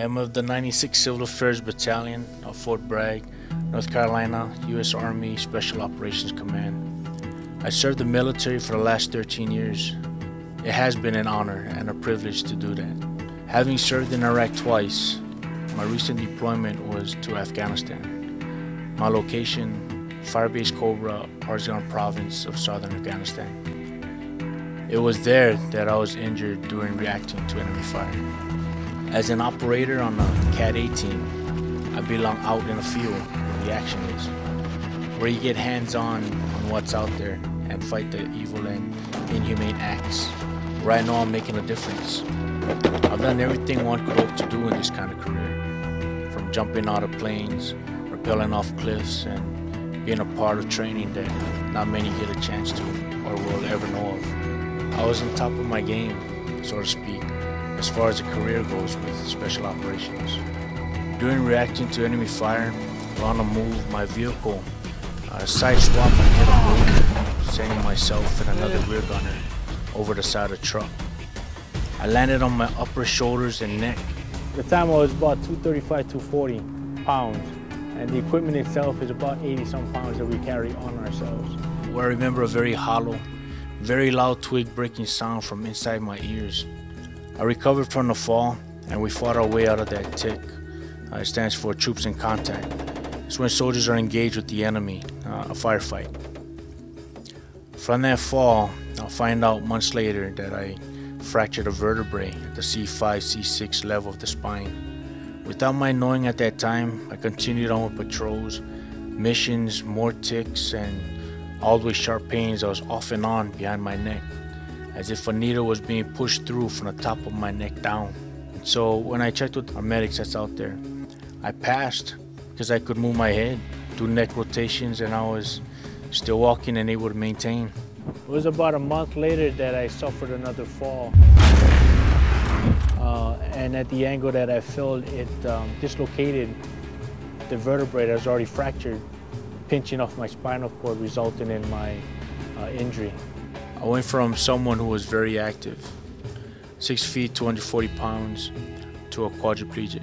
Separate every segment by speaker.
Speaker 1: am of the 96th Civil Affairs Battalion of Fort Bragg, North Carolina, U.S. Army Special Operations Command. I served the military for the last 13 years. It has been an honor and a privilege to do that. Having served in Iraq twice, my recent deployment was to Afghanistan. My location, Firebase Cobra, Arzagan Province of southern Afghanistan. It was there that I was injured during reacting to enemy fire. As an operator on the CAT-A team, I belong out in the field where the action is, where you get hands-on what's out there and fight the evil and inhumane acts, where I know I'm making a difference. I've done everything one could hope to do in this kind of career, from jumping out of planes, rappelling off cliffs, and being a part of training that not many get a chance to or will ever know of. I was on top of my game, so to speak, as far as a career goes with special operations. During reacting to enemy fire, or on the move, my vehicle side swap and hit a boat, sending myself and another rear gunner over the side of the truck. I landed on my upper shoulders and neck.
Speaker 2: The time I was about 235, 240 pounds, and the equipment itself is about 80-some pounds that we carry on ourselves.
Speaker 1: Where I remember a very hollow, very loud twig breaking sound from inside my ears. I recovered from the fall, and we fought our way out of that tick. It stands for Troops in Contact. It's when soldiers are engaged with the enemy, a firefight. From that fall, I'll find out months later that I fractured a vertebrae at the C5, C6 level of the spine. Without my knowing at that time, I continued on with patrols, missions, more ticks, and always sharp pains that was off and on behind my neck, as if a needle was being pushed through from the top of my neck down. And so when I checked with our medics that's out there, I passed because I could move my head, do neck rotations, and I was still walking and able to maintain.
Speaker 2: It was about a month later that I suffered another fall. And at the angle that I fell, it dislocated the vertebrae that was already fractured, pinching off my spinal cord, resulting in my injury.
Speaker 1: I went from someone who was very active, 6 feet, 240 pounds, to a quadriplegic.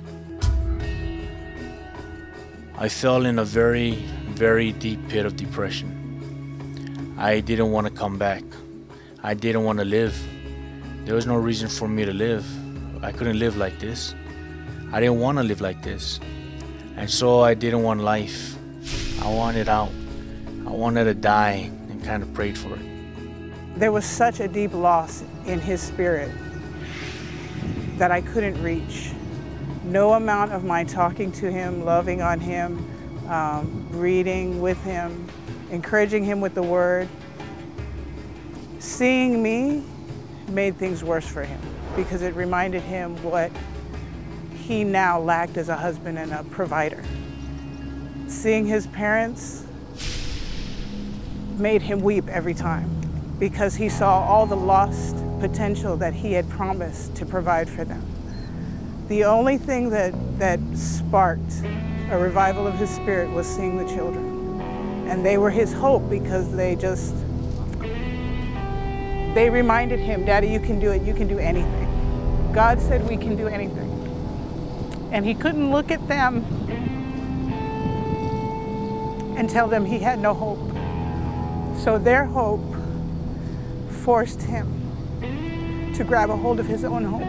Speaker 1: I fell in a very, very deep pit of depression. I didn't want to come back. I didn't want to live. There was no reason for me to live. I couldn't live like this. I didn't want to live like this. And so I didn't want life. I wanted out. I wanted to die and kind of prayed for it.
Speaker 3: There was such a deep loss in his spirit that I couldn't reach. No amount of my talking to him, loving on him, reading with him, encouraging him with the word, seeing me made things worse for him because it reminded him what he now lacked as a husband and a provider. Seeing his parents made him weep every time because he saw all the lost potential that he had promised to provide for them. The only thing that sparked a revival of his spirit was seeing the children. And they were his hope because they reminded him, Daddy, you can do it, you can do anything. God said we can do anything. And he couldn't look at them and tell them he had no hope. So their hope forced him to grab a hold of his own hope.